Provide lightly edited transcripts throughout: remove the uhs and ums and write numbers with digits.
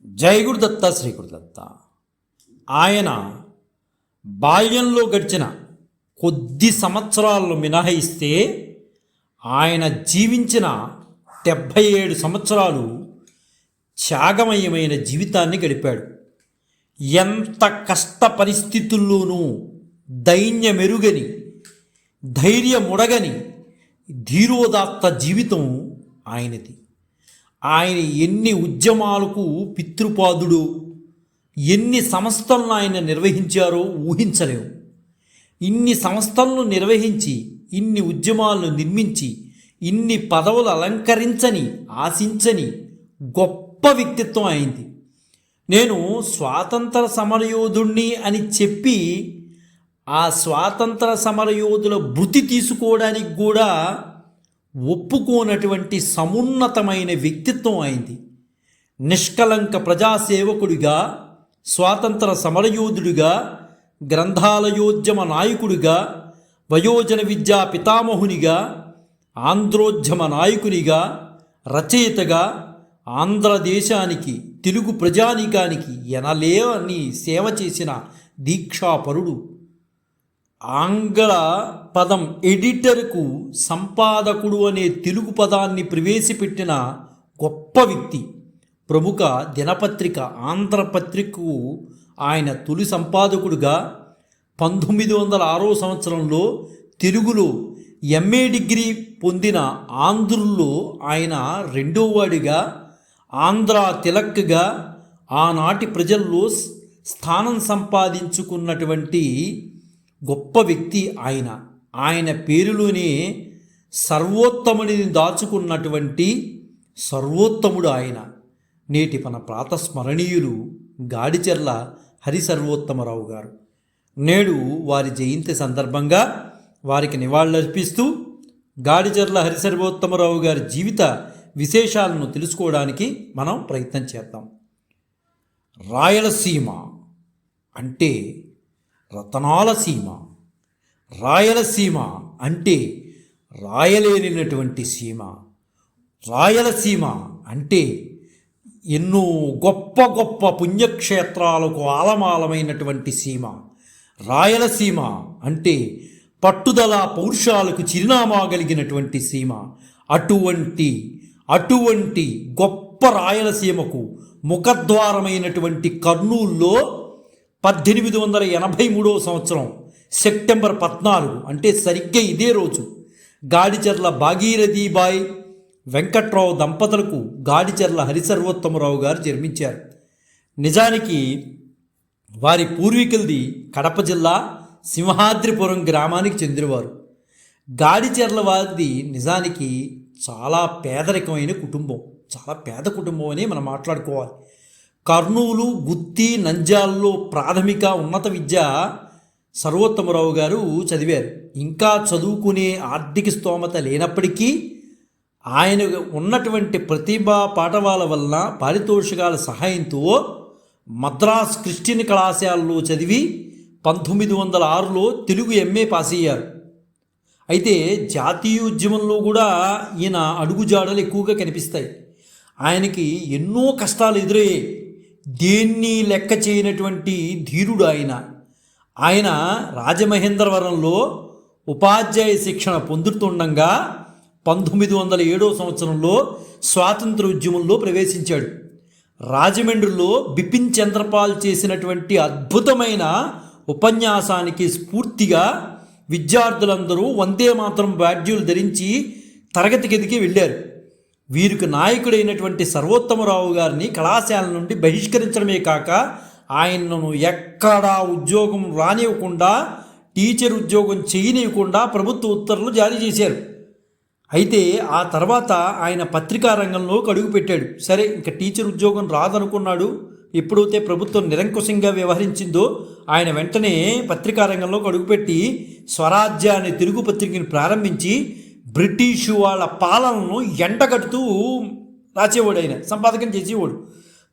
జై గురుదత్త శ్రీ గురుదత్త. ఆయన బాల్యంలో గడిచిన కొద్ది సంవత్సరాలను మినహాయిస్తే ఆయన జీవించిన 77 సంవత్సరాలు త్యాగమయమైన జీవితాన్ని గడిపాడు. ఎంత కష్ట పరిస్థితుల్లోనూ దైన్యమెరుగని, ధైర్యముడగని ధీరోదాత్త జీవితం ఆయనది. ఆయన ఎన్ని ఉద్యమాలకు పితృపాదుడు, ఎన్ని సంస్థలను ఆయన నిర్వహించారో ఊహించలేము. ఇన్ని సంస్థలను నిర్వహించి, ఇన్ని ఉద్యమాలను నిర్మించి, ఇన్ని పదవులు అలంకరించని, ఆశించని గొప్ప వ్యక్తిత్వం అయింది. నేను స్వాతంత్ర సమరయోధుణ్ణి అని చెప్పి ఆ స్వాతంత్ర సమరయోధుల భృతి తీసుకోవడానికి కూడా ఒప్పుకోనటువంటి సమున్నతమైన వ్యక్తిత్వం అయింది. నిష్కలంక ప్రజాసేవకుడిగా, స్వాతంత్ర సమరయోధుడిగా, గ్రంథాలయోద్యమ నాయకుడిగా, వయోజన విద్యా పితామహునిగా, ఆంధ్రోద్యమ నాయకునిగా, రచయితగా, ఆంధ్రదేశానికి, తెలుగు ప్రజానీకానికి ఎనలేని సేవ చేసిన దీక్షాపరుడు. ఆంగ్ల పదం ఎడిటర్కు సంపాదకుడు అనే తెలుగు పదాన్ని ప్రవేశపెట్టిన గొప్ప వ్యక్తి. ప్రముఖ దినపత్రిక ఆంధ్రపత్రికకు ఆయన తొలి సంపాదకుడుగా, 1906 సంవత్సరంలో తెలుగులో MA డిగ్రీ పొందిన ఆంధ్రుల్లో ఆయన రెండోవాడిగా, ఆంధ్రా తిలక్గా ఆనాటి ప్రజల్లో స్థానం సంపాదించుకున్నటువంటి గొప్ప వ్యక్తి ఆయన. ఆయన పేరులోనే సర్వోత్తముడిని దాచుకున్నటువంటి సర్వోత్తముడు ఆయన. నేటి మన ప్రాతస్మరణీయులు గాడిచెర్ల హరిసర్వోత్తమరావు గారు. నేడు వారి జయంతి సందర్భంగా వారికి నివాళులర్పిస్తూ గాడిచెర్ల హరిసర్వోత్తమరావు గారి జీవిత విశేషాలను తెలుసుకోవడానికి మనం ప్రయత్నం చేద్దాం. రాయలసీమ అంటే రతనాల సీమ. రాయలసీమ అంటే రాయలేనినటువంటి సీమ. రాయలసీమ అంటే ఎన్నో గొప్ప గొప్ప పుణ్యక్షేత్రాలకు ఆలమాలమైనటువంటి సీమ. రాయలసీమ అంటే పట్టుదల పౌరుషాలకు చిరునామా కలిగినటువంటి సీమ. అటువంటి గొప్ప రాయలసీమకు ముఖద్వారమైనటువంటి కర్నూలులో 1883 సంవత్సరం సెప్టెంబర్ 14 అంటే సరిగ్గా ఇదే రోజు గాడిచెర్ల భాగీరథీబాయి వెంకట్రావు దంపతులకు గాడిచెర్ల హరిసర్వోత్తమరావు గారు జన్మించారు. నిజానికి వారి పూర్వీకులది కడప జిల్లా సింహాద్రిపురం గ్రామానికి చెందినవారు. గాడిచెర్ల వారిది నిజానికి చాలా పేదరికమైన కుటుంబం, చాలా పేద కుటుంబం అని మనం మాట్లాడుకోవాలి. కర్నూలు, గుత్తి, నంద్యాలలో ప్రాథమిక ఉన్నత విద్య సర్వోత్తమరావు గారు చదివారు. ఇంకా చదువుకునే ఆర్థిక స్తోమత లేనప్పటికీ ఆయన ఉన్నటువంటి ప్రతిభా పాఠవాల వలన పారితోషికాల సహాయంతో మద్రాస్ క్రిస్టియన్ కళాశాలలో చదివి 1906లో తెలుగు MA పాస్ అయ్యారు. అయితే జాతీయ ఉద్యమంలో కూడా ఈయన అడుగుజాడలు ఎక్కువగా కనిపిస్తాయి. ఆయనకి ఎన్నో కష్టాలు ఎదురయ్యాయి. దేన్ని లెక్క చేయనటువంటి ధీరుడు ఆయన. ఆయన రాజమహేంద్రవరంలో ఉపాధ్యాయ శిక్షణ పొందుతుండగా 1907 సంవత్సరంలో స్వాతంత్ర ఉద్యమంలో ప్రవేశించాడు. రాజమండ్రిలో బిపిన్ చంద్రపాల్ చేసినటువంటి అద్భుతమైన ఉపన్యాసానికి స్ఫూర్తిగా విద్యార్థులందరూ వందే మాతరం బ్యాడ్జీలు ధరించి తరగతి గదికి వెళ్ళారు. వీరికి నాయకుడైనటువంటి సర్వోత్తమరావు గారిని కళాశాల నుండి బహిష్కరించడమే కాక ఆయనను ఎక్కడా ఉద్యోగం రానివ్వకుండా, టీచర్ ఉద్యోగం చేయనివ్వకుండా ప్రభుత్వ ఉత్తర్వులు జారీ చేశారు. అయితే ఆ తర్వాత ఆయన పత్రికా రంగంలోకి అడుగుపెట్టాడు. సరే, ఇంకా టీచర్ ఉద్యోగం రాదనుకున్నాడు. ఎప్పుడైతే ప్రభుత్వం నిరంకుశంగా వ్యవహరించిందో ఆయన వెంటనే పత్రికా రంగంలోకి అడుగుపెట్టి స్వరాజ్య అనే తెలుగు పత్రికను ప్రారంభించి బ్రిటిషు వాళ్ళ పాలనను ఎండగడుతూ రాసేవాడు. ఆయన సంపాదకం చేసేవాడు.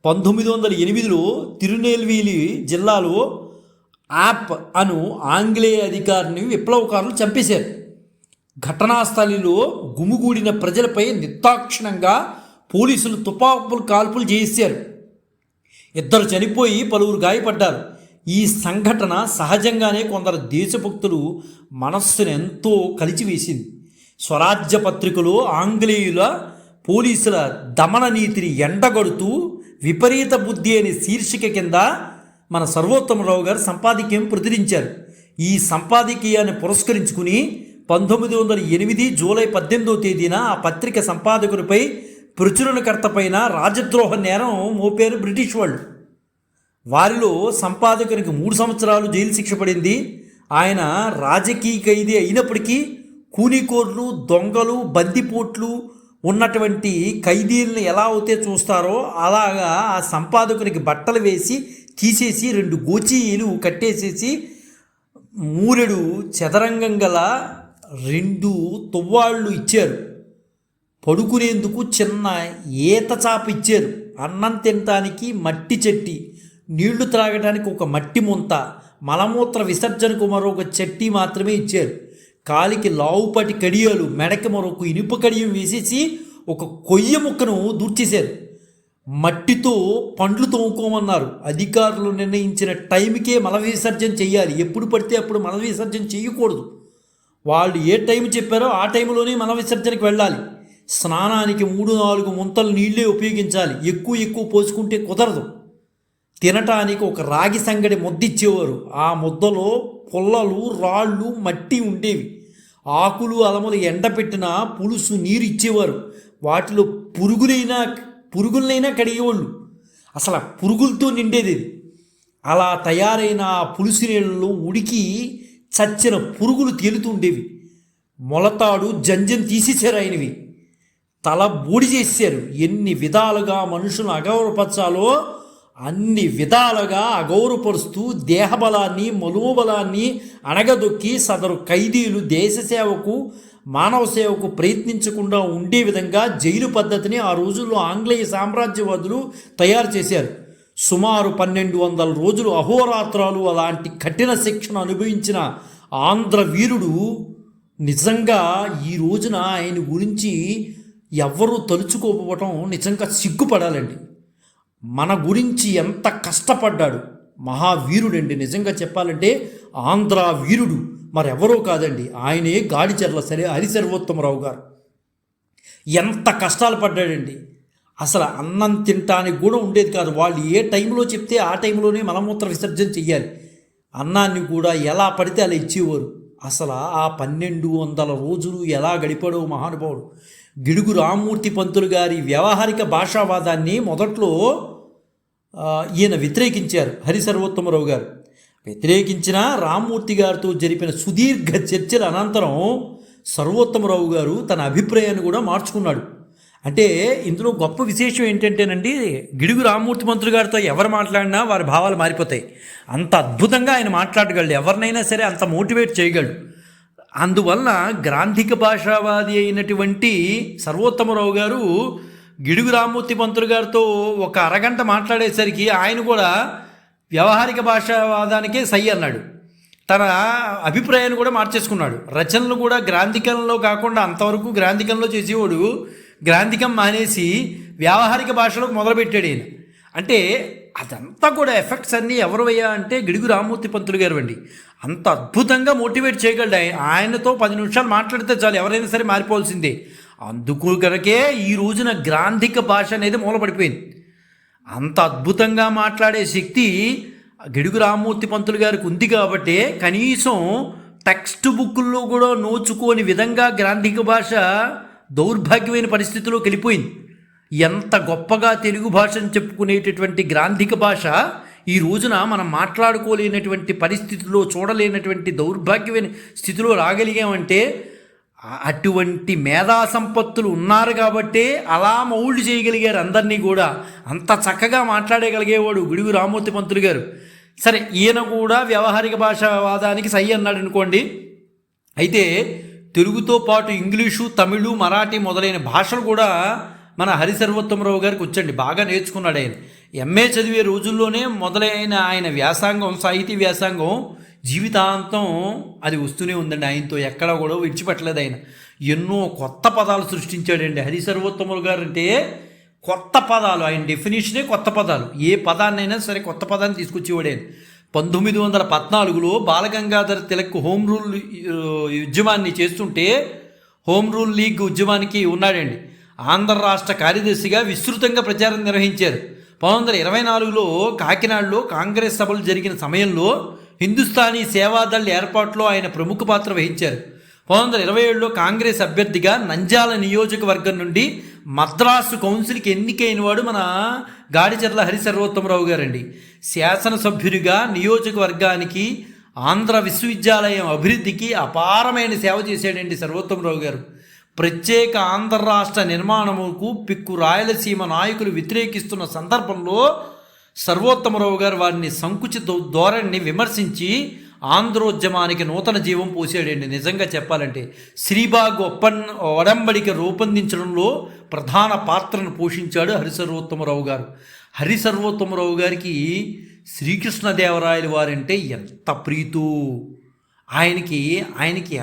1908లో తిరునెల్వేలి జిల్లాలో యాప్ అను ఆంగ్లేయ అధికారిని విప్లవకారులు చంపేశారు. ఘటనాస్థలిలో గుమిగూడిన ప్రజలపై నిర్దాక్షిణ్యంగా పోలీసులు తుపాకులు కాల్పులు చేశారు. ఇద్దరు చనిపోయి పలువురు గాయపడ్డారు. ఈ సంఘటన సహజంగానే కొందరు దేశభక్తులు మనస్సును ఎంతో కలిచివేసింది. స్వరాజ్య పత్రికలో ఆంగ్లేయుల పోలీసుల దమన నీతిని ఎండగడుతూ విపరీత బుద్ధి అనే శీర్షిక కింద మన సర్వోత్తమరావు గారు సంపాదకీయం ప్రచురించారు. ఈ సంపాదకీయాన్ని పురస్కరించుకుని 1908 జూలై 18వ తేదీన ఆ పత్రిక సంపాదకుడిపై, ప్రచురణకర్త పైన రాజద్రోహ నేరం మోపారు బ్రిటిష్ వాళ్ళు. వారిలో సంపాదకునికి 3 సంవత్సరాలు జైలు శిక్ష పడింది. ఆయన రాజకీయ ఖైదీ అయినప్పటికీ కూనికోర్లు, దొంగలు, బందిపోట్లు ఉన్నటువంటి ఖైదీలను ఎలా అయితే చూస్తారో అలాగా ఆ సంపాదకునికి బట్టలు వేసి తీసేసి 2 గోచీలు కట్టేసేసి 3 చదరంగం గల 2 తువ్వాళ్ళు ఇచ్చారు. పడుకునేందుకు చిన్న ఈత చాప ఇచ్చారు. అన్నం తినటానికి మట్టి చెట్టి, నీళ్లు త్రాగడానికి ఒక మట్టి ముంత, మలమూత్ర విసర్జనకు మరొక చెట్టి మాత్రమే ఇచ్చారు. కాలికి లావుపాటి కడియాలు, మెడకి మరొక ఇనుప కడియం వేసేసి ఒక కొయ్య ముక్కను దూర్చేశారు. మట్టితో పండ్లు తోముకోమన్నారు. అధికారులు నిర్ణయించిన టైంకే మల విసర్జన చేయాలి. ఎప్పుడు పడితే అప్పుడు మల విసర్జన చేయకూడదు. వాళ్ళు ఏ టైం చెప్పారో ఆ టైంలోనే మల విసర్జనకి వెళ్ళాలి. స్నానానికి 3-4 ముంతలు నీళ్ళే ఉపయోగించాలి. ఎక్కువ పోసుకుంటే కుదరదు. తినటానికి ఒక రాగి సంగడి ముద్ద ఇచ్చేవారు. ఆ ముద్దలో పుల్లలు, రాళ్ళు, మట్టి ఉండేవి. ఆకులు, అలములు ఎండపెట్టిన పులుసు నీరు ఇచ్చేవారు. వాటిలో పురుగులైనా కడిగేవాళ్ళు. అసలు పురుగులతో నిండేది. అలా తయారైన ఆ పులుసు నీళ్ళలో ఉడికి చచ్చిన పురుగులు తేలుతుండేవి. మొలతాడు జంజం తీసేశారు ఆయనవి. తల బూడి చేశారు. ఎన్ని విధాలుగా మనుషులను అగౌరవపరచాలో అన్ని విధాలుగా అగౌరవపరుస్తూ దేహబలాన్ని, మనోబలాన్ని అణగదొక్కి సదరు ఖైదీలు దేశ సేవకు, మానవ సేవకు ప్రయత్నించకుండా ఉండే విధంగా జైలు పద్ధతిని ఆ రోజుల్లో ఆంగ్లేయ సామ్రాజ్యవాదులు తయారు చేశారు. సుమారు 1200 రోజులు అహోరాత్రాలు అలాంటి కఠిన శిక్షణ అనుభవించిన ఆంధ్ర వీరుడు నిజంగా ఈ రోజున ఆయన గురించి ఎవ్వరూ తలుచుకోకపోవటం నిజంగా సిగ్గుపడాలండి. మన గురించి ఎంత కష్టపడ్డాడు. మహావీరుడండి. నిజంగా చెప్పాలంటే ఆంధ్ర వీరుడు మరెవరో కాదండి, ఆయనే గాడిచెర్ల హరిసర్వోత్తమరావు గారు. ఎంత కష్టాలు పడ్డాడండి. అసలు అన్నం తినటానికి కూడా ఉండేది కాదు. వాళ్ళు ఏ టైంలో చెప్తే ఆ టైంలోనే మలమూత్ర విసర్జన చెయ్యాలి. అన్నాన్ని కూడా ఎలా పడితే అలా ఇచ్చేవారు. అసలు ఆ 1200 రోజులు ఎలా గడిపాడో మహానుభావుడు. గిడుగు రామ్మూర్తి పంతులు గారి వ్యవహారిక భాషావాదాన్ని మొదట్లో ఈయన వ్యతిరేకించారు. హరిసర్వోత్తమరావు గారు వ్యతిరేకించిన రామ్మూర్తి గారితో జరిపిన సుదీర్ఘ చర్చల అనంతరం సర్వోత్తమరావు గారు తన అభిప్రాయాన్ని కూడా మార్చుకున్నాడు. అంటే ఇందులో గొప్ప విశేషం ఏంటంటేనండి, గిడుగు రామ్మూర్తి పంతులు గారితో ఎవరు మాట్లాడినా వారి భావాలు మారిపోతాయి. అంత అద్భుతంగా ఆయన మాట్లాడగలడు. ఎవరినైనా సరే అంత మోటివేట్ చేయగలడు. అందువలన గ్రాంధిక భాషావాది అయినటువంటి సర్వోత్తమరావు గారు గిడుగు రామ్మూర్తి పంతులు గారితో ఒక అరగంట మాట్లాడేసరికి ఆయన కూడా వ్యవహారిక భాషావాదానికే సై అన్నాడు. తన అభిప్రాయాన్ని కూడా మార్చేసుకున్నాడు. రచనలు కూడా గ్రాంధికంలో కాకుండా అంతవరకు గ్రాంధికంలో చేసేవాడు గ్రాంధికం మానేసి వ్యావహారిక భాషలోకి మొదలుపెట్టాడు ఈయన. అంటే అదంతా కూడా ఎఫెక్ట్స్ అన్నీ ఎవరు అంటే గిడుగు రామ్మూర్తి పంతులు గారు అండి. అంత అద్భుతంగా మోటివేట్ చేయగలడు. ఆయనతో 10 నిమిషాలు మాట్లాడితే చాలు, ఎవరైనా సరే మారిపోవాల్సిందే. అందుకు కనుకే ఈ రోజున గ్రాంధిక భాష అనేది మూలపడిపోయింది. అంత అద్భుతంగా మాట్లాడే శక్తి గిడుగు రామ్మూర్తి పంతులు గారికి ఉంది కాబట్టి కనీసం టెక్స్ట్ బుక్కుల్లో కూడా నోచుకోని విధంగా గ్రాంధిక భాష దౌర్భాగ్యమైన పరిస్థితిలోకి వెళ్ళిపోయింది. ఎంత గొప్పగా తెలుగు భాషను చెప్పుకునేటటువంటి గ్రాంధిక భాష ఈ రోజున మనం మాట్లాడుకోలేనటువంటి పరిస్థితిలో, చూడలేనటువంటి దౌర్భాగ్యమైన స్థితిలో రాగలిగామంటే అటువంటి మేధా సంపత్తులు ఉన్నారు కాబట్టే అలా మౌల్డ్ చేయగలిగారు అందరినీ కూడా. అంత చక్కగా మాట్లాడగలిగేవాడు గిడుగు రామ్మూర్తి పంతులు గారు. సరే, ఈయన కూడా వ్యవహారిక భాషావాదానికి సై అన్నాడు అనుకోండి. అయితే తెలుగుతో పాటు ఇంగ్లీషు, తమిళు, మరాఠీ మొదలైన భాషలు కూడా మన హరిసర్వోత్తమరావు గారికి వచ్చండి. బాగా నేర్చుకున్నాడు ఆయన. ఎంఏ చదివే రోజుల్లోనే మొదలైన ఆయన వ్యాసంగం, సాహితీ వ్యాసంగం జీవితాంతం అది వస్తూనే ఉందండి. ఆయనతో ఎక్కడా కూడా విడిచిపెట్టలేదు ఆయన. ఎన్నో కొత్త పదాలు సృష్టించాడండి హరిసర్వోత్తమరావు గారు. అంటే కొత్త పదాలు, ఆయన డెఫినేషనే కొత్త పదాలు. ఏ పదాన్నైనా సరే కొత్త పదాన్ని తీసుకొచ్చేవాడే. 1914లో బాలగంగాధర్ తిలక్ హోమ్ రూల్ ఉద్యమాన్ని చేస్తుంటే హోమ్ రూల్ లీగ్ ఉద్యమానికి ఉన్నాడండి. ఆంధ్ర రాష్ట్ర కార్యదర్శిగా విస్తృతంగా ప్రచారం నిర్వహించారు. 1924లో కాకినాడలో కాంగ్రెస్ సభలు జరిగిన సమయంలో హిందుస్థానీ సేవాదళ్ ఏర్పాటులో ఆయన ప్రముఖ పాత్ర వహించారు. 1927లో కాంగ్రెస్ అభ్యర్థిగా నంద్యాల నియోజకవర్గం నుండి మద్రాసు కౌన్సిల్కి ఎన్నికైన వాడు మన గాడిచర్ల హరిసర్వోత్తమరావు గారండి. శాసనసభ్యుడిగా నియోజకవర్గానికి, ఆంధ్ర విశ్వవిద్యాలయం అభివృద్ధికి అపారమైన సేవ చేశాడండి సర్వోత్తమరావు గారు. ప్రత్యేక ఆంధ్ర రాష్ట్ర నిర్మాణముకు పిక్కు రాయలసీమ నాయకులు వ్యతిరేకిస్తున్న సందర్భంలో సర్వోత్తమరావు గారు వారిని సంకుచిత ధోరణిని విమర్శించి ఆంధ్రోద్యమానికి నూతన జీవం పోసాడండి. నిజంగా చెప్పాలంటే శ్రీబాగ్ ఒడంబడిక రూపొందించడంలో ప్రధాన పాత్రను పోషించాడు హరిసర్వోత్తమరావు గారు. హరిసర్వోత్తమరావు గారికి శ్రీకృష్ణదేవరాయలు వారంటే ఎంత ప్రీతు, ఆయనకి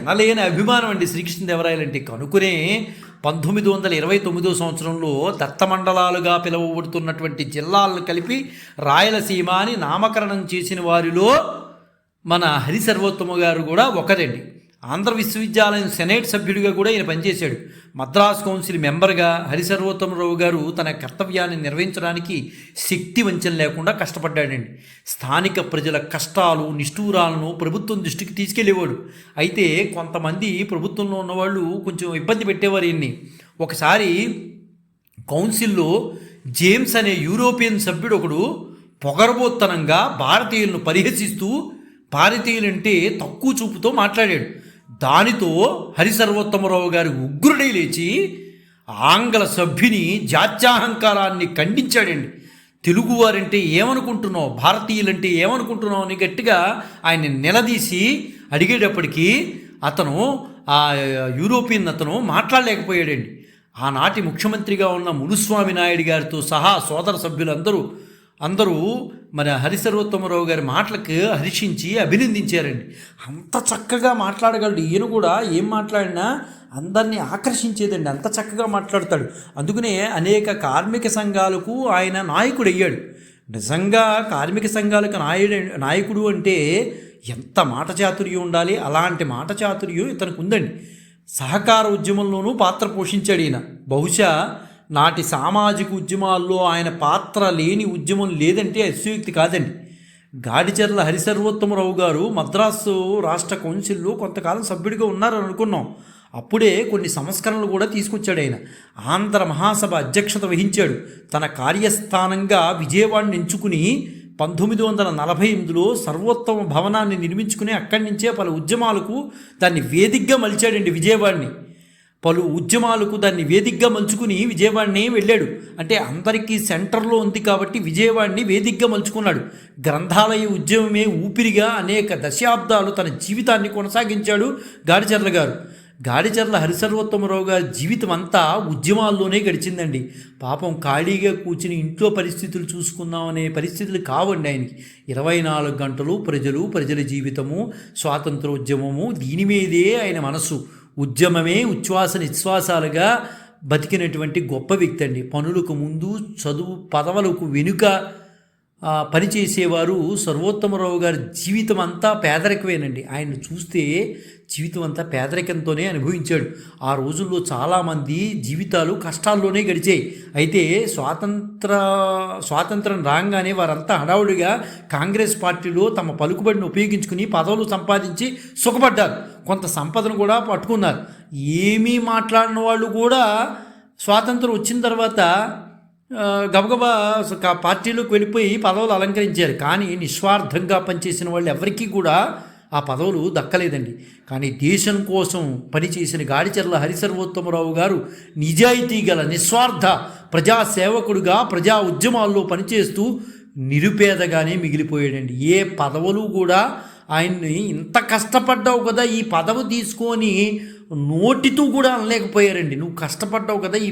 ఎనలేని అభిమానం అండి శ్రీకృష్ణదేవరాయలు అంటే. కనుకునే 1929 సంవత్సరంలో దత్తమండలాలుగా పిలువబడుతున్నటువంటి జిల్లాలను కలిపి రాయలసీమ అని నామకరణం చేసిన వారిలో మన హరిసర్వోత్తమ గారు కూడా ఒకరండి. ఆంధ్ర విశ్వవిద్యాలయం సెనేట్ సభ్యుడిగా కూడా ఈయన పనిచేశాడు. మద్రాస్ కౌన్సిల్ మెంబర్గా హరిసర్వోత్తమరావు గారు తన కర్తవ్యాన్ని నిర్వహించడానికి శక్తి వంచన లేకుండా కష్టపడ్డాడండి. స్థానిక ప్రజల కష్టాలు, నిష్ఠూరాలను ప్రభుత్వం దృష్టికి తీసుకెళ్లేవాడు. అయితే కొంతమంది ప్రభుత్వంలో ఉన్నవాళ్ళు కొంచెం ఇబ్బంది పెట్టేవారు ఈయన్ని. ఒకసారి కౌన్సిల్లో జేమ్స్ అనే యూరోపియన్ సభ్యుడు ఒకడు పొగరబోత్తనంగా భారతీయులను పరిహసిస్తూ భారతీయులంటే తక్కువ చూపుతో మాట్లాడాడు. దానితో హరిసర్వోత్తమరావు గారు ఉగ్రుడై లేచి ఆంగ్ల సభ్యుని జాత్యాహంకారాన్ని ఖండించాడండి. తెలుగువారంటే ఏమనుకుంటున్నావు, భారతీయులంటే ఏమనుకుంటున్నావు అని గట్టిగా ఆయన నిలదీసి అడిగేటప్పటికీ అతను ఆ యూరోపియన్ అతను మాట్లాడలేకపోయాడండి. ఆనాటి ముఖ్యమంత్రిగా ఉన్న మునుస్వామి నాయుడు గారితో సహా సోదర సభ్యులందరూ మన హరిసర్వోత్తమరావు గారి మాటలకు హర్షించి అభినందించారండి. అంత చక్కగా మాట్లాడగలడు ఈయన కూడా. ఏం మాట్లాడినా అందరినీ ఆకర్షించేదండి, అంత చక్కగా మాట్లాడతాడు. అందుకనే అనేక కార్మిక సంఘాలకు ఆయన నాయకుడు అయ్యాడు. నిజంగా కార్మిక సంఘాలకు నాయకుడు అంటే ఎంత మాట చాతుర్యం ఉండాలి. అలాంటి మాట చాతుర్యం ఇతనికి ఉందండి. సహకార ఉద్యమంలోనూ పాత్ర పోషించాడు ఈయన. బహుశా నాటి సామాజిక ఉద్యమాల్లో ఆయన పాత్ర లేని ఉద్యమం లేదంటే అతిశయోక్తి కాదండి. గాడిచర్ల హరిసర్వోత్తమరావు గారు మద్రాసు రాష్ట్ర కౌన్సిల్లో కొంతకాలం సభ్యుడిగా ఉన్నారని అనుకున్నాం. అప్పుడే కొన్ని సంస్కరణలు కూడా తీసుకొచ్చాడు ఆయన. ఆంధ్ర మహాసభ అధ్యక్షత వహించాడు. తన కార్యస్థానంగా విజయవాడని ఎంచుకుని 1948లో సర్వోత్తమ భవనాన్ని నిర్మించుకుని అక్కడి నుంచే పలు ఉద్యమాలకు దాన్ని వేదికగా మలిచాడండి. విజయవాడని పలు ఉద్యమాలకు దాన్ని వేదికగా మలుచుకుని విజయవాడని వెళ్ళాడు. అంటే అందరికీ సెంటర్లో ఉంది కాబట్టి విజయవాడని వేదికగా మలుచుకున్నాడు. గ్రంథాలయ ఉద్యమమే ఊపిరిగా అనేక దశాబ్దాలు తన జీవితాన్ని కొనసాగించాడు గాడిచర్ల గారు. గాడిచర్ల హరిసర్వోత్తమరావు గారి జీవితం అంతా ఉద్యమాల్లోనే గడిచిందండి. పాపం ఖాళీగా కూర్చుని ఇంట్లో పరిస్థితులు చూసుకుందామనే పరిస్థితులు కావండి ఆయనకి. 24 గంటలు ప్రజల జీవితము, స్వాతంత్రోద్యమము, దీని మీదే ఆయన మనసు. ఉద్యమమే ఉచ్ఛ్వాస నిశ్వాసాలుగా బతికినటువంటి గొప్ప వ్యక్తి అండి. పనులకు ముందు, చదువు పదవులకు వెనుక పనిచేసేవారు. సర్వోత్తమరావు గారి జీవితం అంతా పేదరికమేనండి. ఆయన చూస్తే జీవితం అంతా పేదరికంతోనే అనుభవించాడు. ఆ రోజుల్లో చాలామంది జీవితాలు కష్టాల్లోనే గడిచాయి. అయితే స్వాతంత్రం రాగానే వారంతా హడావుడిగా కాంగ్రెస్ పార్టీలో తమ పలుకుబడిని ఉపయోగించుకుని పదవులు సంపాదించి సుఖపడ్డారు. కొంత సంపదను కూడా పట్టుకున్నారు. ఏమీ మాట్లాడిన వాళ్ళు కూడా స్వాతంత్రం వచ్చిన తర్వాత గబగబా పార్టీలోకి వెళ్ళిపోయి పదవులు అలంకరించారు. కానీ నిస్వార్థంగా పనిచేసిన వాళ్ళు ఎవరికీ కూడా ఆ పదవులు దక్కలేదండి. కానీ దేశం కోసం పనిచేసిన గాడిచర్ల హరిసర్వోత్తమరావు గారు నిజాయితీ గల నిస్వార్థ ప్రజాసేవకుడుగా ప్రజా ఉద్యమాల్లో పనిచేస్తూ నిరుపేదగానే మిగిలిపోయాడండి. ఏ పదవులు కూడా ఆయన్ని ఇంత కష్టపడ్డావు కదా ఈ పదవి తీసుకొని నోటితో కూడా అనలేకపోయారండి. నువ్వు కష్టపడ్డావు కదా, ఈ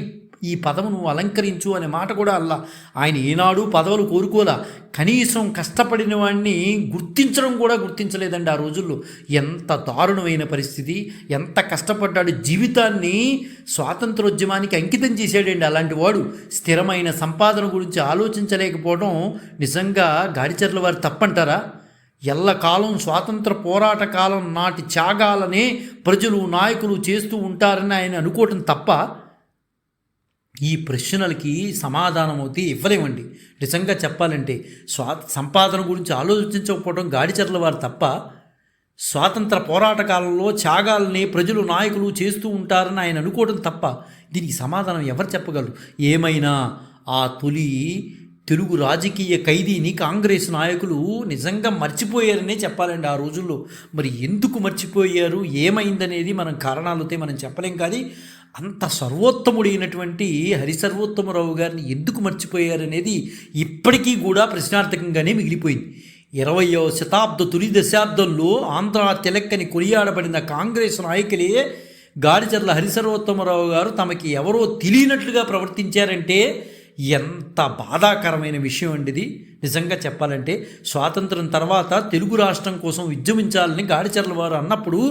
ఈ పదవును అలంకరించు అనే మాట కూడా అల్లా. ఆయన ఏనాడు పదవులు కోరుకోలా. కనీసం కష్టపడిన వాడిని గుర్తించడం కూడా గుర్తించలేదండి ఆ రోజుల్లో. ఎంత దారుణమైన పరిస్థితి, ఎంత కష్టపడ్డాడు, జీవితాన్ని స్వాతంత్రోద్యమానికి అంకితం చేశాడండి అలాంటి వాడు. స్థిరమైన సంపాదన గురించి ఆలోచించలేకపోవడం నిజంగా గాడిచర్ల వారు తప్పంటారా? ఎల్లకాలం స్వాతంత్ర పోరాట కాలం నాటి త్యాగాలనే ప్రజలు నాయకులు చేస్తూ ఉంటారని ఆయన అనుకోవటం తప్ప ఈ ప్రశ్నలకి సమాధానం అయితే ఇవ్వలేమండి. నిజంగా చెప్పాలంటే సంపాదన గురించి ఆలోచించకపోవడం గాడిచర్ల వారు తప్ప, స్వాతంత్ర పోరాట కాలంలో త్యాగాలని ప్రజలు నాయకులు చేస్తూ ఉంటారని ఆయన అనుకోవడం తప్ప దీనికి సమాధానం ఎవరు చెప్పగలరు? ఏమైనా ఆ తొలి తెలుగు రాజకీయ ఖైదీని కాంగ్రెస్ నాయకులు నిజంగా మర్చిపోయారనే చెప్పాలండి ఆ రోజుల్లో. మరి ఎందుకు మర్చిపోయారు, ఏమైందనేది మనం కారణాలతో మనం చెప్పలేం. కానీ అంత సర్వోత్తముడైనటువంటి హరిసర్వోత్తమరావు గారిని ఎందుకు మర్చిపోయారనేది ఇప్పటికీ కూడా ప్రశ్నార్థకంగానే మిగిలిపోయింది. 20వ శతాబ్ద తొలి దశాబ్దంలో ఆంధ్ర తిలక్కని కొనియాడబడిన కాంగ్రెస్ నాయకులే గాడిచర్ల హరిసర్వోత్తమరావు గారు తమకి ఎవరో తెలియనట్లుగా ప్రవర్తించారంటే ఎంత బాధాకరమైన విషయం అండి ఇది. నిజంగా చెప్పాలంటే స్వాతంత్రం తర్వాత తెలుగు రాష్ట్రం కోసం ఉద్యమించాలని గాడిచర్ల వారు అన్నప్పుడు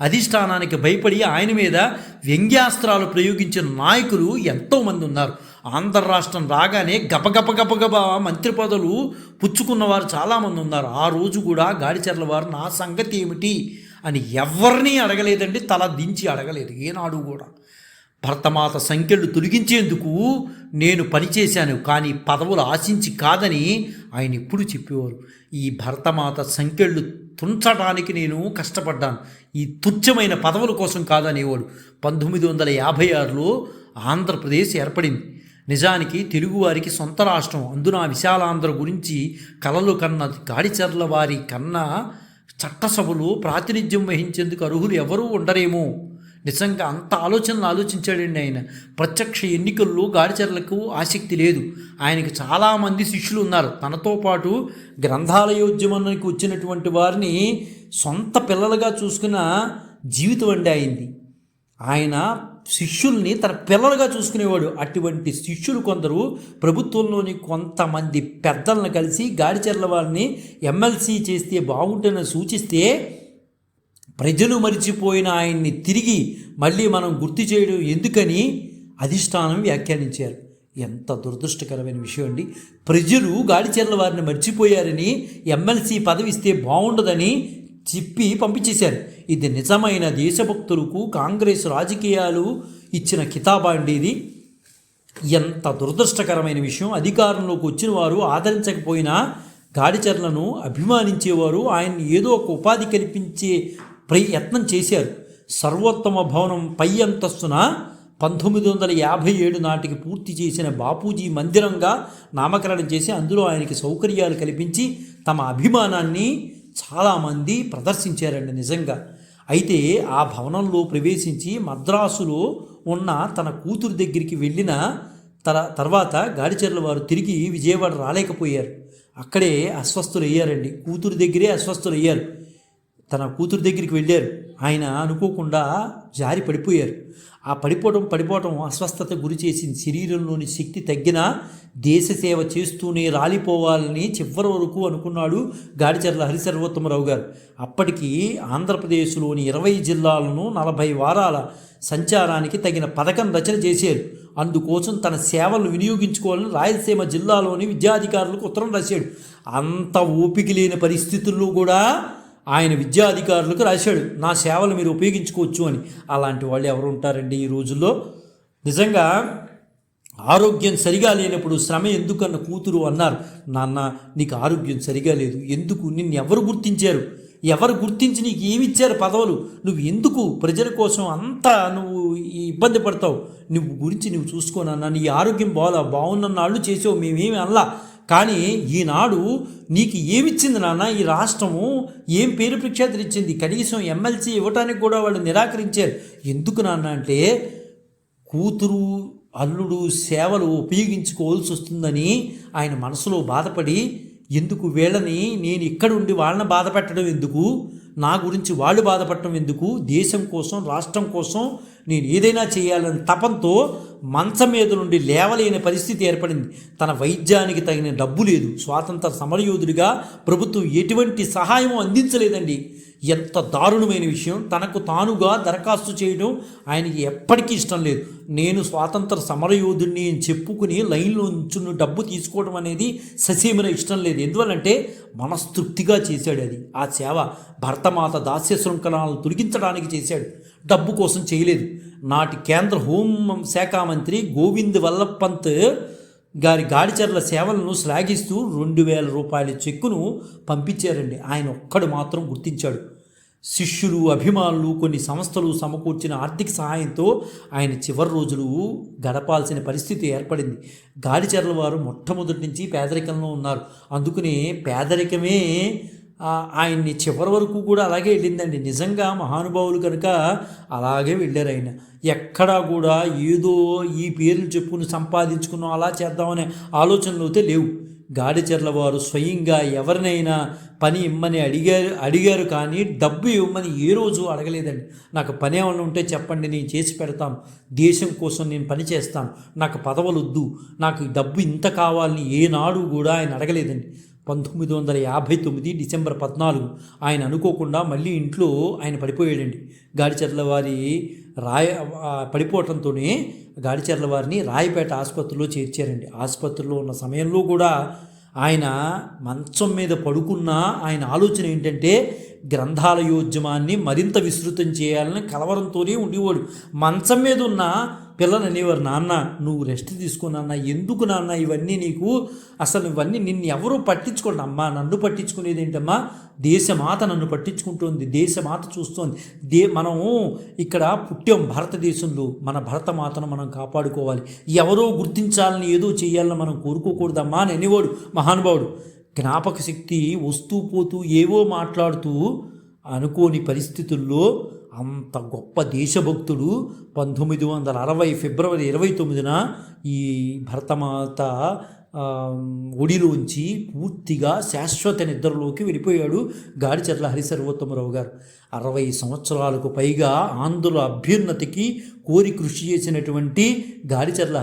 అధిష్టానానికి భయపడి ఆయన మీద వ్యంగ్యాస్త్రాలు ప్రయోగించిన నాయకులు ఎంతోమంది ఉన్నారు. ఆంధ్ర రాష్ట్రం రాగానే గబగబ మంత్రి పదవులు పుచ్చుకున్నవారు చాలామంది ఉన్నారు. ఆ రోజు కూడా గాడిచర్ల వారు నా సంగతి ఏమిటి అని ఎవరిని అడగలేదండి, తల దించి అడగలేదు ఏనాడు కూడా. భరతమాత సంఖ్యలు తొలగించేందుకు నేను పనిచేశాను, కానీ పదవులు ఆశించి కాదని ఆయన ఎప్పుడు చెప్పేవారు. ఈ భరతమాత సంఖ్యలు తుంచడానికి నేను కష్టపడ్డాను, ఈ తుచ్చమైన పదవుల కోసం కాదనేవాడు. 1956లో ఆంధ్రప్రదేశ్ ఏర్పడింది. నిజానికి తెలుగువారికి సొంత రాష్ట్రం, అందున విశాలాంధ్ర గురించి కలలు కన్న గాడిచర్ల వారి కన్నా చట్టసభలో ప్రాతినిధ్యం వహించేందుకు అర్హులు ఎవరూ ఉండరేమో. నిజంగా అంత ఆలోచనలు ఆలోచించాడండి ఆయన. ప్రత్యక్ష ఎన్నికల్లో గాడిచర్లకు ఆసక్తి లేదు. ఆయనకి చాలామంది శిష్యులు ఉన్నారు. తనతో పాటు గ్రంథాలయోద్యమానికి వచ్చినటువంటి వారిని సొంత పిల్లలుగా చూసుకున్న జీవితం అండి అయింది. ఆయన శిష్యుల్ని తన పిల్లలుగా చూసుకునేవాడు. అటువంటి శిష్యులు కొందరు ప్రభుత్వంలోని కొంతమంది పెద్దలను కలిసి గాడిచర్ల వారిని ఎమ్మెల్సీ చేస్తే బాగుంటుందని సూచిస్తే ప్రజలు మరిచిపోయిన ఆయన్ని తిరిగి మళ్ళీ మనం గుర్తు చేయడం ఎందుకని అధిష్టానం వ్యాఖ్యానించారు. ఎంత దురదృష్టకరమైన విషయం అండి. ప్రజలు గాడిచర్ల వారిని మర్చిపోయారని ఎమ్మెల్సీ పదవి ఇస్తే బాగుండదని చెప్పి పంపించేశారు. ఇది నిజమైన దేశభక్తులకు కాంగ్రెస్ రాజకీయాలు ఇచ్చిన కితాబా అండి ఇది. ఎంత దురదృష్టకరమైన విషయం. అధికారంలోకి వచ్చిన వారు ఆదరించకపోయినా గాడిచర్లను అభిమానించేవారు ఆయన్ని ఏదో ఒక ఉపాధి కల్పించే ప్రయత్నం చేశారు. సర్వోత్తమ భవనం పై అంతస్తున 1957 నాటికి పూర్తి చేసిన బాపూజీ మందిరంగా నామకరణం చేసి అందులో ఆయనకి సౌకర్యాలు కల్పించి తమ అభిమానాన్ని చాలామంది ప్రదర్శించారండి నిజంగా. అయితే ఆ భవనంలో ప్రవేశించి మద్రాసులో ఉన్న తన కూతురు దగ్గరికి వెళ్ళిన తర్వాత గాడిచర్ల వారు తిరిగి విజయవాడ రాలేకపోయారు. అక్కడే అస్వస్థులయ్యారండి. కూతురు దగ్గరే అస్వస్థులయ్యారు. తన కూతురు దగ్గరికి వెళ్ళారు. ఆయన అనుకోకుండా జారి పడిపోయారు. ఆ పడిపోవడం అస్వస్థత గురి చేసింది. శరీరంలోని శక్తి తగ్గినా దేశ సేవ చేస్తూనే రాలిపోవాలని చివరి వరకు అనుకున్నాడు గాడిచర్ల హరిసర్వోత్తమరావు గారు. అప్పటికి ఆంధ్రప్రదేశ్లోని 20 జిల్లాలను 40 వారాల సంచారానికి తగిన పథకం రచన చేశారు. అందుకోసం తన సేవలు వినియోగించుకోవాలని రాయలసీమ జిల్లాలోని విద్యాధికారులకు ఉత్తరం రాశాడు. అంత ఓపిక లేని పరిస్థితుల్లో కూడా ఆయన విద్యాధికారులకు రాశాడు, నా సేవలు మీరు ఉపయోగించుకోవచ్చు అని. అలాంటి వాళ్ళు ఎవరు ఉంటారండి ఈ రోజుల్లో? నిజంగా ఆరోగ్యం సరిగా లేనప్పుడు శ్రమ ఎందుకన్న కూతురు అన్నారు, నాన్న నీకు ఆరోగ్యం సరిగా లేదు, ఎందుకు, నిన్ను ఎవరు గుర్తించారు, ఎవరు గుర్తించి నీకు ఏమిచ్చారు పదవులు, నువ్వు ఎందుకు ప్రజల కోసం అంతా నువ్వు ఇబ్బంది పడతావు, నువ్వు గురించి నువ్వు చూసుకోనన్నా, నీ ఆరోగ్యం బాగున్నన్నాళ్ళు చేసావు, మేమేమి అనలా, కానీ ఈనాడు నీకు ఏమిచ్చింది నాన్న ఈ రాష్ట్రము, ఏం పేరు ప్రఖ్యాతులు ఇచ్చింది, కనీసం ఎమ్మెల్సీ ఇవ్వటానికి కూడా వాళ్ళు నిరాకరించారు. ఎందుకు నాన్న అంటే కూతురు అల్లుడు సేవలు ఉపయోగించుకోవాల్సి వస్తుందని ఆయన మనసులో బాధపడి, ఎందుకు వీళ్ళని నేను ఇక్కడ ఉండి వాళ్ళని బాధ పెట్టడం ఎందుకు, నా గురించి వాళ్ళు బాధపడటం ఎందుకు, దేశం కోసం రాష్ట్రం కోసం నేను ఏదైనా చేయాలని తపంతో మంచం మీద నుండి లేవలేని పరిస్థితి ఏర్పడింది. తన వైద్యానికి తగిన డబ్బు లేదు. స్వాతంత్ర సమరయోధుడిగా ప్రభుత్వం ఎటువంటి సహాయం అందించలేదండి. ఎంత దారుణమైన విషయం. తనకు తానుగా దరఖాస్తు చేయడం ఆయనకి ఎప్పటికీ ఇష్టం లేదు. నేను స్వాతంత్ర సమరయోధుడిని అని చెప్పుకుని లైన్లో ఉంచున్న డబ్బు తీసుకోవడం అనేది ససీమన ఇష్టం లేదు. ఎందువల్లంటే మనస్తృప్తిగా చేశాడు అది. ఆ సేవ భరతమాత దాస్య శృంఖలాలను తొలగించడానికి చేశాడు, డబ్బు కోసం చేయలేదు. నాటి కేంద్ర హోంశాఖ మంత్రి గోవింద్ వల్లభ్ పంత్ గారి గాడిచర్ల సేవలను శ్లాఘిస్తూ 2,000 రూపాయల చెక్కును పంపించారండి. ఆయన ఒక్కడు మాత్రం గుర్తించాడు. శిష్యులు, అభిమానులు, కొన్ని సంస్థలు సమకూర్చిన ఆర్థిక సహాయంతో ఆయన చివరి రోజులు గడపాల్సిన పరిస్థితి ఏర్పడింది. గాడిచర్ల వారు మొట్టమొదటి నుంచి పేదరికంలో ఉన్నారు. అందుకనే పేదరికమే ఆయన్ని చివరి వరకు కూడా అలాగే వెళ్ళిందండి. నిజంగా మహానుభావులు కనుక అలాగే వెళ్ళారు. ఆయన ఎక్కడా కూడా ఏదో ఈ పేర్లు చెప్పుకుని సంపాదించుకున్నాం అలా చేద్దామనే ఆలోచనలు అయితే లేవు. గాడిచర్ల వారు స్వయంగా ఎవరినైనా పని ఇమ్మని అడిగారు కానీ డబ్బు ఇవ్వమని ఏ రోజు అడగలేదండి. నాకు పని ఏమైనా ఉంటే చెప్పండి, నేను చేసి పెడతాను, దేశం కోసం నేను పని చేస్తాను, నాకు పదవులొద్దు, నాకు డబ్బు ఇంత కావాలని ఏనాడు కూడా ఆయన అడగలేదండి. 1959 డిసెంబర్ 14 ఆయన అనుకోకుండా మళ్ళీ ఇంట్లో ఆయన పడిపోయాడండి. గాడిచర్ల వారి పడిపోవటంతోనే గాడిచర్ల వారిని రాయపేట ఆసుపత్రిలో చేర్చారండి. ఆసుపత్రిలో ఉన్న సమయంలో కూడా ఆయన మంచం మీద పడుకున్న ఆయన ఆలోచన ఏంటంటే గ్రంథాలయోద్యమాన్ని మరింత విస్తృతం చేయాలని కలవరంతోనే ఉండేవాడు. మంచం మీద ఉన్న పిల్లలు అనేవారు, నాన్న నువ్వు రెస్ట్ తీసుకో నాన్న, ఎందుకు నాన్న ఇవన్నీ నీకు, అసలు ఇవన్నీ నిన్ను ఎవరూ పట్టించుకోండి. అమ్మా నన్ను పట్టించుకునేది ఏంటమ్మా, దేశమాత నన్ను పట్టించుకుంటోంది, దేశమాత చూస్తోంది. మనం ఇక్కడ పుట్టాం భారతదేశంలో, మన భరతమాతను మనం కాపాడుకోవాలి, ఎవరో గుర్తించాలని ఏదో చేయాలని మనం కోరుకోకూడదమ్మా అని అనేవాడు మహానుభావుడు. జ్ఞాపక శక్తి వస్తూ పోతూ ఏవో మాట్లాడుతూ అనుకోని పరిస్థితుల్లో అంత గొప్ప దేశభక్తుడు 1960 ఫిబ్రవరి 29న ఈ భరతమాత ఒడిలోంచి పూర్తిగా శాశ్వత నిద్రలోకి వెళ్ళిపోయాడు గాడిచర్ల హరిసర్వోత్తమరావు గారు. 60 సంవత్సరాలకు పైగా ఆంధ్రుల అభ్యున్నతికి కోరి కృషి చేసినటువంటి గాడిచర్ల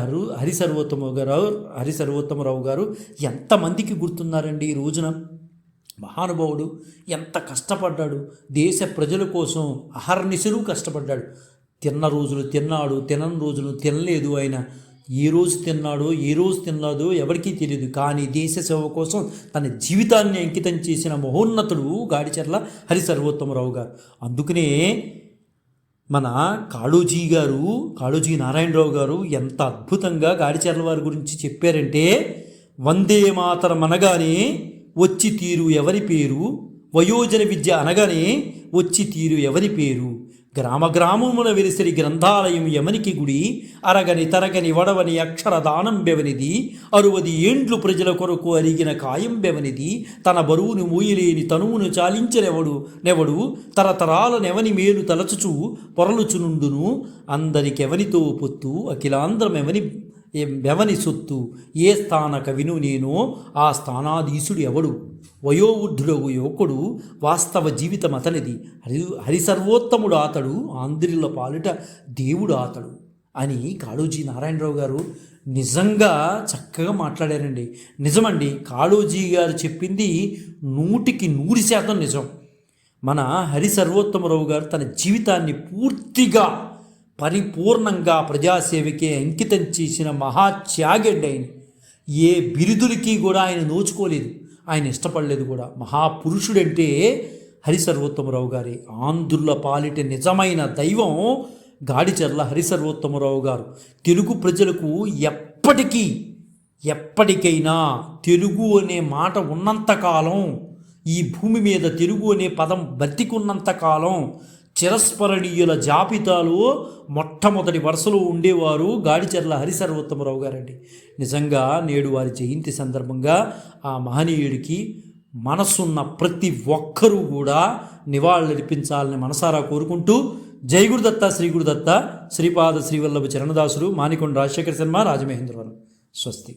హరిసర్వోత్తమరావు గారు ఎంతమందికి గుర్తున్నారండి ఈ రోజున. మహానుభావుడు ఎంత కష్టపడ్డాడు, దేశ ప్రజల కోసం అహర్నిశలు కష్టపడ్డాడు. తిన్న రోజులు తిన్నాడు, తినని రోజులు తినలేదు. ఆయన ఏ రోజు తిన్నాడో ఏ రోజు తిన్నాడో ఎవరికీ తెలియదు. కానీ దేశ సేవ కోసం తన జీవితాన్ని అంకితం చేసిన మహోన్నతుడు గాడిచర్ల హరిసర్వోత్తమరావు గారు. అందుకనే మన కాళోజీ నారాయణరావు గారు ఎంత అద్భుతంగా గాడిచర్ల వారి గురించి చెప్పారంటే, వందే మాతరం అనగానే వచ్చి తీరు ఎవరి పేరు, వయోజన విద్య అనగానే వచ్చి తీరు ఎవరి పేరు, గ్రామ గ్రామమున వెలిసిరి గ్రంథాలయం యమనికి గుడి, అరగని తరగని వడవని అక్షర దానం బెవనిది, 60 ఏండ్లు ప్రజల కొరకు అరిగిన కాయం బెవనిది, తన బరువును మూయలేని తనువును చాలించనెవడు తరతరాలనెవని మేలు తలచుచు పొరలుచునుండును, అందరికెవనితో పొత్తు అఖిలాంధ్రమెవని సొత్తు, ఏ స్థానక విను నేను ఆ స్థానాధీశుడు ఎవడు, వయోవృద్ధుడవు యువకుడు వాస్తవ జీవితం అతనిది, హరిసర్వోత్తముడు అతడు, ఆంధ్రుల పాలిట దేవుడు అతడు అని కాళోజీ నారాయణరావు గారు నిజంగా చక్కగా మాట్లాడారండి. నిజమండి, కాళోజీ గారు చెప్పింది 100% నిజం. మన హరిసర్వోత్తమరావు గారు తన జీవితాన్ని పూర్తిగా పరిపూర్ణంగా ప్రజాసేవకే అంకితం చేసిన మహాత్యాగండి ఆయన. ఏ బిరుదులకి కూడా ఆయన నోచుకోలేదు, ఆయన ఇష్టపడలేదు కూడా. మహాపురుషుడంటే హరిసర్వోత్తమరావు గారి. ఆంధ్రుల పాలిట నిజమైన దైవం గాడిచర్ల హరిసర్వోత్తమరావు గారు. తెలుగు ప్రజలకు ఎప్పటికైనా తెలుగు అనే మాట ఉన్నంతకాలం, ఈ భూమి మీద తెలుగు అనే పదం బతికున్నంతకాలం చిరస్మరణీయుల జాబితాలో మొట్టమొదటి వరుసలో ఉండేవారు గాడిచర్ల హరిసర్వోత్తమరావు గారండి. నిజంగా నేడు వారి జయంతి సందర్భంగా ఆ మహనీయుడికి మనసున్న ప్రతి ఒక్కరూ కూడా నివాళులర్పించాలని మనసారా కోరుకుంటూ, జై గురుదత్త, శ్రీ గురుదత్త, శ్రీపాద శ్రీవల్లభ చరణదాసుడు, మానికొండ రాజశేఖర శర్మ, రాజమహేంద్రవరం. స్వస్తి.